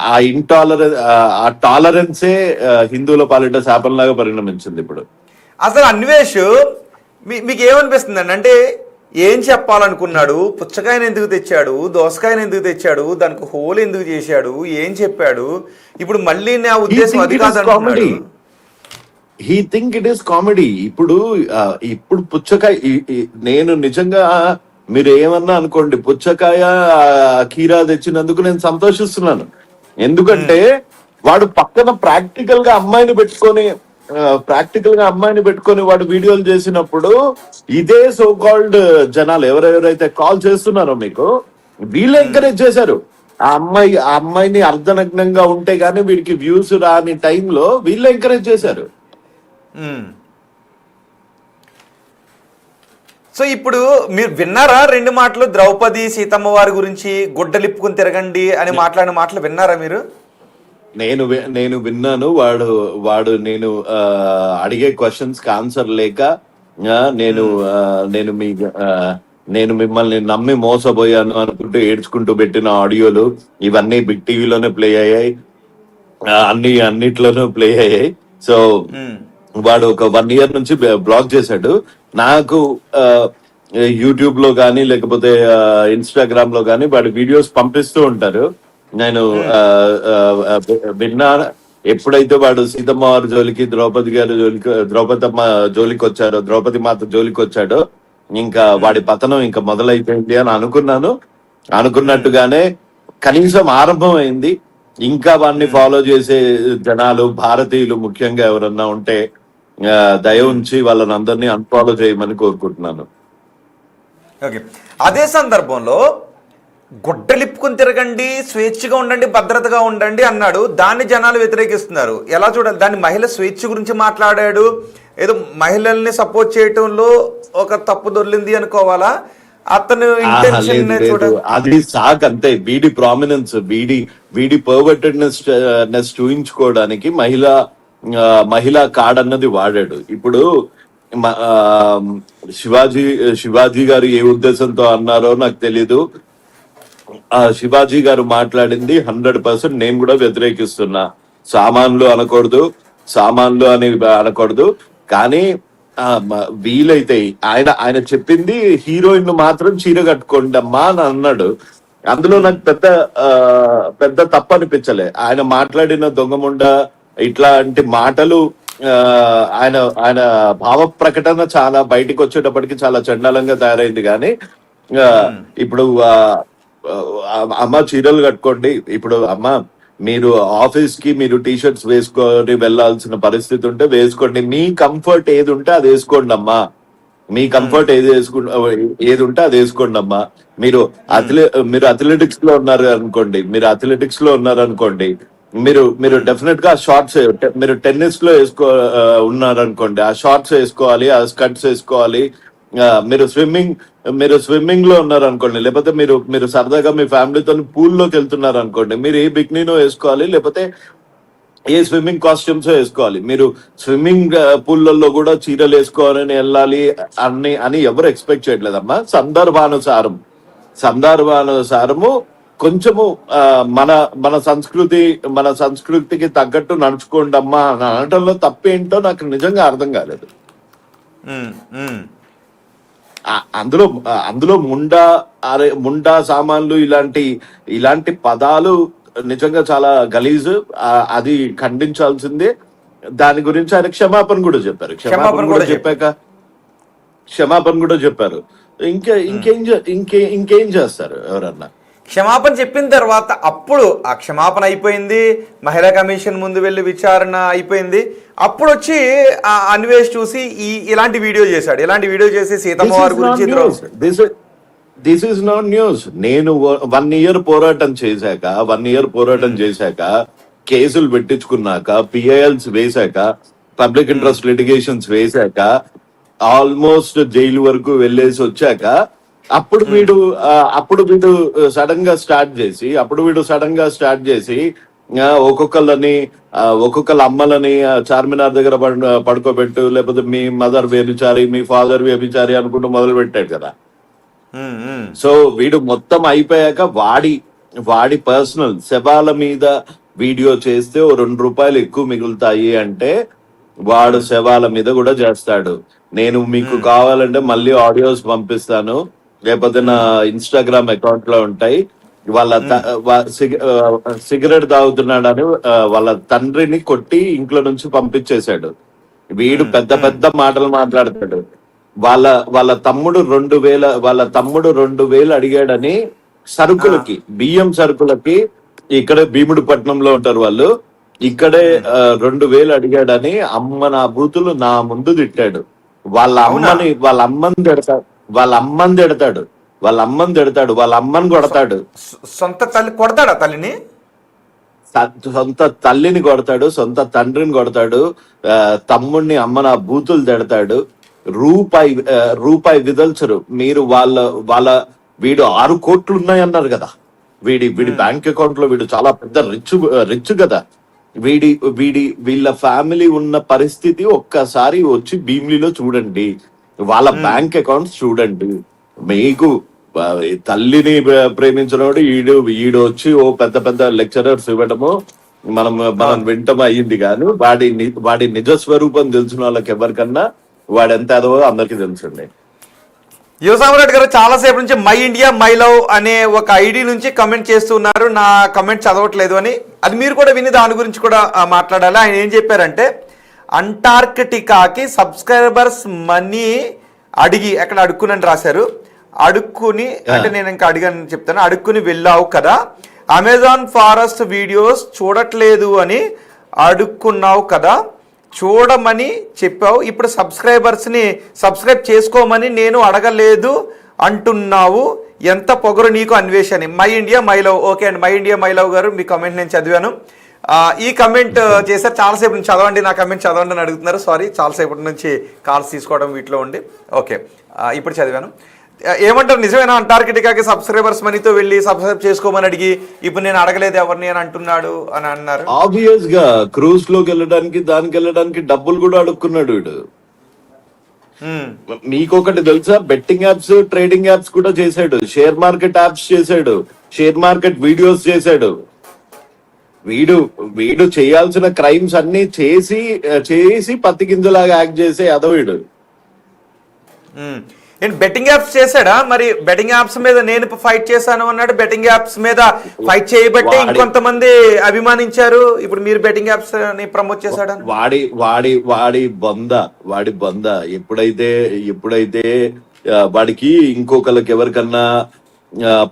ఆ ఇంటాలరెన్స్, ఆ టాలరెన్సే హిందువుల పాలిట శాపంలాగా పరిణమించింది ఇప్పుడు. అసలు అన్వేష్ మీకు ఏమనిపిస్తుంది అండి? అంటే ఏం చెప్పాలనుకున్నాడు? పుచ్చకాయని ఎందుకు తెచ్చాడు? దోసకాయని ఎందుకు తెచ్చాడు? దానికి హోల్ ఎందుకు చేశాడు? ఏం చెప్పాడు? ఇప్పుడు మళ్ళీ నా ఉద్దేశం అది కాదంటున్నాడు. He think it is comedy. ఇప్పుడు పుచ్చకాయ నేను నిజంగా మీరు ఏమన్నా అనుకోండి, పుచ్చకాయ కీరా తెచ్చినందుకు నేను సంతోషిస్తున్నాను. ఎందుకంటే వాడు పక్కన ప్రాక్టికల్ గా అమ్మాయిని పెట్టుకొని వాడు వీడియోలు చేసినప్పుడు ఇదే సో కాల్డ్ జనాలు ఎవరెవరైతే కాల్ చేస్తున్నారో మీకు, వీళ్ళు ఎంకరేజ్ చేశారు. ఆ అమ్మాయిని అర్ధనగ్నంగా ఉంటే గానీ వీడికి వ్యూస్ రాని టైంలో వీళ్ళు ఎంకరేజ్ చేశారు. సో ఇప్పుడు మీరు విన్నారా రెండు మాటలు? ద్రౌపది సీతమ్మ వారి గురించి గుడ్డలిప్పుకుని తిరగండి అని మాట్లాడిన మాటలు విన్నారా మీరు? నేను విన్నాను. వాడు నేను అడిగే క్వశ్చన్స్ కి ఆన్సర్ లేక నేను నేను మీ నేను మిమ్మల్ని నమ్మి మోసపోయాను అనుకుంటూ ఏడ్చుకుంటూ పెట్టిన ఆడియోలు ఇవన్నీ బిగ్ టీవీలోనే ప్లే అయ్యాయి, అన్నిట్లోనూ ప్లే అయ్యాయి. సో వాడు ఒక 1 year నుంచి బ్లాక్ చేశాడు. నాకు యూట్యూబ్ లో కానీ లేకపోతే ఇన్స్టాగ్రామ్ లో కానీ వాడి వీడియోస్ పంపిస్తూ ఉంటారు. నేను విన్నా. ఎప్పుడైతే వాడు సీతమ్మ వారి జోలికి, ద్రౌపదమ్మ జోలికి వచ్చాడో, ద్రౌపది మాత జోలికి వచ్చాడో, ఇంకా వాడి పతనం ఇంకా మొదలైపోయింది అని అనుకున్నట్టుగానే కనీసం ఆరంభం అయింది. ఇంకా వాడిని ఫాలో చేసే జనాలు, భారతీయులు ముఖ్యంగా ఎవరన్నా ఉంటే దయ ఉంచి వాళ్ళని అందరినీ అన్ఫాలో చేయమని కోరుకుంటున్నాను. ఓకే, అదే సందర్భంలో గుడ్డలిప్పుకుని తిరగండి, స్వేచ్ఛగా ఉండండి, భద్రతగా ఉండండి అన్నాడు. దాన్ని జనాలు వ్యతిరేకిస్తున్నారు. ఎలా చూడాలి దాన్ని? మహిళ స్వేచ్ఛ గురించి మాట్లాడాడు, ఏదో మహిళల్ని సపోర్ట్ చేయటంలో ఒక తప్పు దొర్లింది అనుకోవాలా? అతను ఇంటెన్షన్ అది సాక్ అంతే. వీడి ప్రామినెన్స్, వీడి పర్వర్టెడ్నెస్ చూయించుకోవడానికి మహిళా కార్డ్ అన్నది వాడాడు. ఇప్పుడు శివాజీ గారు ఏ ఉద్దేశంతో అన్నారో నాకు తెలీదు. శివాజీ గారు మాట్లాడింది 100% నేను కూడా వ్యతిరేకిస్తున్నా. సామాన్లు అని అనకూడదు, కానీ వీలైతే ఆయన చెప్పింది హీరోయిన్ మాత్రం చీర కట్టుకోండి అమ్మా అని అన్నాడు. అందులో నాకు పెద్ద తప్పు అనిపించలే. ఆయన మాట్లాడిన దొంగముండ ఇట్లాంటి మాటలు, ఆయన భావ ప్రకటన చాలా బయటికి వచ్చేటప్పటికి చాలా చండాలంగా తయారైంది. కానీ ఇప్పుడు అమ్మ చీరలు కట్టుకోండి, ఇప్పుడు అమ్మ మీరు ఆఫీస్ కి మీరు టీషర్ట్స్ వేసుకొని వెళ్లాల్సిన పరిస్థితి ఉంటే వేసుకోండి. మీ కంఫర్ట్ ఏది ఉంటే అది వేసుకోండి అమ్మా. మీ కంఫర్ట్ ఏది ఉంటే అది వేసుకోండి అమ్మా. మీరు అథ్లెటిక్స్ లో ఉన్నారు అనుకోండి, మీరు డెఫినెట్ గా షార్ట్స్, మీరు టెన్నిస్ లో ఉన్నారనుకోండి, ఆ షార్ట్స్ వేసుకోవాలి, ఆ స్కర్ట్స్ వేసుకోవాలి. మీరు స్విమ్మింగ్ లో ఉన్నారనుకోండి, లేకపోతే మీరు సరదాగా మీ ఫ్యామిలీతో పూల్లోకి వెళ్తున్నారు అనుకోండి, మీరు ఏ బికినీనో వేసుకోవాలి, లేకపోతే ఏ స్విమ్మింగ్ కాస్ట్యూమ్స్ వేసుకోవాలి. మీరు స్విమ్మింగ్ పూల్లలో కూడా చీరలు వేసుకోవాలని వెళ్ళాలి అని ఎవరు ఎక్స్పెక్ట్ చేయట్లేదమ్మా. సందర్భానుసారము కొంచెము మన సంస్కృతికి తగ్గట్టు నడుచుకోండి అమ్మా అని అనటంలో తప్పేంటో నాకు నిజంగా అర్థం కాలేదు. అందులో ముండా సామాన్లు ఇలాంటి పదాలు నిజంగా చాలా గలీజు. అది ఖండించాల్సిందే. దాని గురించి ఆయన క్షమాపణ కూడా చెప్పారు. ఇంకేం చేస్తారు ఎవరన్నా? క్షమాపణ చెప్పిన తర్వాత అప్పుడు ఆ క్షమాపణ అయిపోయింది, మహిళా కమిషన్ ముందు వెళ్ళి విచారణ అయిపోయింది. అప్పుడు వచ్చి ఆ అన్వేష్ చూసి ఇలాంటి వీడియో చేసి సీతమ్మ వారి గురించి దిస్ ఈస్ నాట్ న్యూస్. నేను 1 year పోరాటం చేశాక కేసులు పెట్టించుకున్నాక, పిఐఎల్స్ వేశాక, పబ్లిక్ ఇంట్రెస్ట్ లిటిగేషన్స్ వేశాక, ఆల్మోస్ట్ జైలు వరకు వెళ్ళేసి వచ్చాక అప్పుడు వీడు సడన్ గా స్టార్ట్ చేసి ఒక్కొక్కళ్ళ అమ్మలని చార్మినార్ దగ్గర పడుకోబెట్టు, లేకపోతే మీ మదర్ వ్యభిచారి, మీ ఫాదర్ వ్యభిచారి అనుకుంటూ మొదలు పెట్టాడు కదా. సో వీడు మొత్తం అయిపోయాక వాడి పర్సనల్ శవాల మీద వీడియో చేస్తే ఓ ₹2 ఎక్కువ మిగులుతాయి అంటే వాడు శవాల మీద కూడా చేస్తాడు. నేను మీకు కావాలంటే మళ్ళీ ఆడియోస్ పంపిస్తాను, లేకపోతే నా ఇన్స్టాగ్రామ్ అకౌంట్ లో ఉంటాయి. సిగరెట్ తాగుతున్నాడని వాళ్ళ తండ్రిని కొట్టి ఇంట్లో నుంచి పంపించేశాడు. వీడు పెద్ద పెద్ద మాటలు మాట్లాడతాడు. వాళ్ళ వాళ్ళ తమ్ముడు 2,000 అడిగాడని సరుకులకి, బియ్యం సరుకులకి, ఇక్కడ భీముడిపట్నంలో ఉంటారు వాళ్ళు, ఇక్కడే 2,000 అడిగాడని అమ్మ నా బూతులు నా ముందు తిట్టాడు. వాళ్ళ అమ్మని తిడతాడు, వాళ్ళ అమ్మని కొడతాడు, సొంత తల్లి కొడతాడా తల్లిని, సొంత తల్లిని కొడతాడు, సొంత తండ్రిని కొడతాడు, తమ్ముడిని అమ్మ నా బూతులు తిడతాడు. రూపాయి విదల్చరు. మీరు వాళ్ళ వీడు 6 కోట్లు ఉన్నాయన్నారు కదా, వీడి బ్యాంక్ అకౌంట్ లో వీడు చాలా పెద్ద రిచ్ కదా. వీళ్ళ ఫ్యామిలీ ఉన్న పరిస్థితి ఒక్కసారి వచ్చి భీమిలిలో చూడండి, వాళ్ళ బ్యాంక్ అకౌంట్స్ చూడండి. మీకు తల్లిని ప్రేమించినోడు ఈడు వచ్చి ఓ పెద్ద పెద్ద లెక్చరర్స్ ఇవ్వడము మనం వింటం అయ్యింది. కానీ వాడి నిజ స్వరూపం తెలిసిన వాళ్ళకి ఎవరికన్నా వాడెంత అదో అందరికీ తెలుసండి. యువసామరెడ్డి గారు చాలాసేపు నుంచి మై ఇండియా మై లవ్ అనే ఒక ఐడి నుంచి కమెంట్ చేస్తున్నారు, నా కమెంట్ చదవట్లేదు అని. అది మీరు కూడా విని దాని గురించి కూడా మాట్లాడాలి. ఆయన ఏం చెప్పారంటే, అంటార్కిటికాకి సబ్స్క్రైబర్స్ మనీ అడిగి, అక్కడ అడుక్కునని రాశారు, అడుక్కుని అంటే నేను ఇంకా అడిగాను చెప్తాను, అడుక్కుని వెళ్ళావు కదా, అమెజాన్ ఫారెస్ట్ వీడియోస్ చూడట్లేదు అని అడుక్కున్నావు కదా, చూడమని చెప్పావు, ఇప్పుడు సబ్స్క్రైబర్స్ని సబ్స్క్రైబ్ చేసుకోమని నేను అడగలేదు అంటున్నావు, ఎంత పొగరు నీకు అన్వేషణ. My India my love. Okay అండి, మై ఇండియా మై లవ్ గారు మీ కమెంట్ నేను చదివాను. ఈ కమెంట్ చేశారు, చాలాసేపు నుంచి చదవండి, నా కమెంట్ చదవండి అని అడుగుతున్నారు. సారీ, చాలాసేపటి నుంచి కాల్స్ తీసుకోవడం వీటిలో ఉండి. ఓకే, ఇప్పుడు చదివాను. ఏమంటారు, నిజమేనా అంటార్కిటికాకి సబ్స్క్రైబర్స్ మనీతో వెళ్ళి సబ్స్క్రైబ్ చేసుకోమని అడిగి ఇప్పుడు నేను అడగలేదు ఎవరిని అని అంటున్నాడు అని అన్నారు? ఆబ్వియస్ గా క్రూజ్ లోకి వెళ్ళడానికి డబ్బులు కూడా అడుక్కున్నాడు వీడు. మీకొకటి తెలుసా, బెట్టింగ్ యాప్స్, ట్రేడింగ్ యాప్స్ కూడా చేశాడు, షేర్ మార్కెట్ యాప్స్ చేశాడు, షేర్ మార్కెట్ వీడియోస్ చేశాడు. వీడు చేయాల్సిన క్రైమ్స్ అన్ని చేసి పత్తి గింజలాగా యాక్ట్ చేసే అదవీడు. బెట్టింగ్ యాప్స్ చేశాడా? మరి బెట్టింగ్ యాప్స్ మీద నేను ఫైట్ చేశాను అన్నాడు, బెట్టింగ్ యాప్స్ మీద ఫైట్ చేయబట్టే ఇంకొంతమంది అభిమానించారు, ఇప్పుడు మీరు బెట్టింగ్ యాప్స్ ని ప్రమోట్ చేశాడు. వాడి బొంద ఎప్పుడైతే వాడికి ఇంకొకరికి ఎవరికన్నా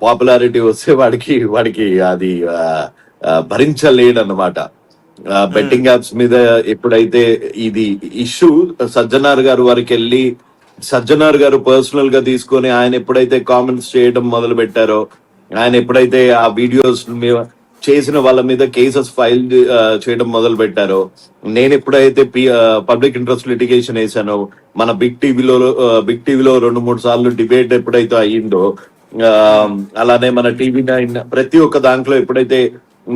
పాపులారిటీ వస్తే వాడికి అది భరించలేడన్నమాట. బెట్టింగ్ యాప్స్ మీద ఎప్పుడైతే ఇది ఇష్యూ సజ్జనార్ గారు వారికి వెళ్ళి, సజ్జనార్ గారు పర్సనల్ గా తీసుకొని ఆయన ఎప్పుడైతే కామెంట్స్ చేయడం మొదలు పెట్టారో, ఆయన ఎప్పుడైతే ఆ వీడియోస్ చేసిన వాళ్ళ మీద కేసెస్ ఫైల్ చేయడం మొదలు పెట్టారో, నేను ఎప్పుడైతే పబ్లిక్ ఇంట్రెస్ట్ లిటిగేషన్ వేసానో, మన బిగ్ టీవీలో 2-3 సార్లు డిబేట్ ఎప్పుడైతే అయ్యిందో, అలానే మన టీవీ 9 ప్రతి ఒక్క దాంట్లో ఎప్పుడైతే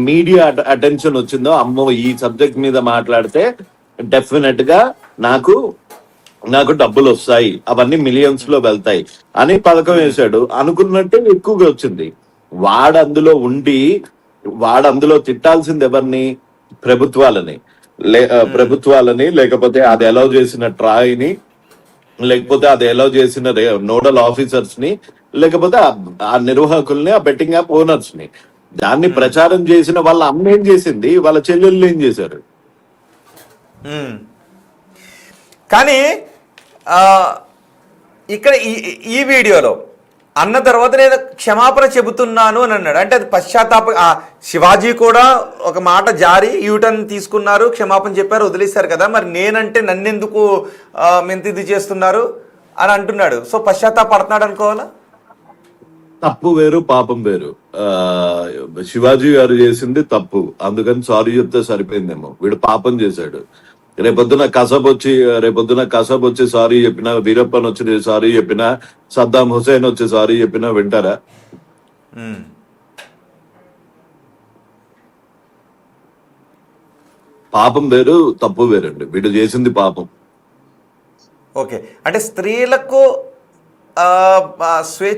మీడియా అటెన్షన్ వచ్చిందో, అమ్మో ఈ సబ్జెక్ట్ మీద మాట్లాడితే డెఫినెట్ గా నాకు డబ్బులు వస్తాయి, అవన్నీ మిలియన్స్ లో వెళ్తాయి అని పథకం వేశాడు. అనుకున్నట్టే ఎక్కువగా వచ్చింది. వాడందులో తిట్టాల్సింది ఎవరిని? ప్రభుత్వాలని, లేకపోతే అది అలౌ చేసిన ట్రాయ్ని, లేకపోతే అది అలౌ చేసిన నోడల్ ఆఫీసర్స్ ని, లేకపోతే ఆ నిర్వాహకుల్ని, ఆ బెట్టింగ్ యాప్ ఓనర్స్ ని. దాన్ని ప్రచారం చేసిన వాళ్ళ అమ్మ ఏం చేసింది, వాళ్ళ చెల్లెళ్ళు ఏం చేశారు? కానీ ఇక్కడ ఈ వీడియోలో అన్న తర్వాత నేను క్షమాపణ చెబుతున్నాను అని అన్నాడు. అంటే అది శివాజీ కూడా ఒక మాట జారి యూటర్న్ తీసుకున్నారు, క్షమాపణ చెప్పారు, వదిలేశారు కదా, మరి నేనంటే నన్నెందుకు ఇది చేస్తున్నారు అని అంటున్నాడు. సో పశ్చాత్తాపడుతున్నాడు అనుకోవాలా? తప్పు వేరు, పాపం వేరు. శివాజీ గారు చేసింది తప్పు, అందుకని సారీ చెప్తే సరిపోయిందేమో. వీడు పాపం చేశాడు. రేపొద్దున కసబ్ వచ్చి సారీ చెప్పినా, వీరప్పన్ వచ్చి సారీ చెప్పినా, సద్దాం హుసేన్ వచ్చి సారీ చెప్పినా వింటారా? పాపం వేరు, తప్పు వేరండి. వీడు చేసింది పాపం. ఓకే, అంటే స్త్రీలకు స్వేచ్ఛ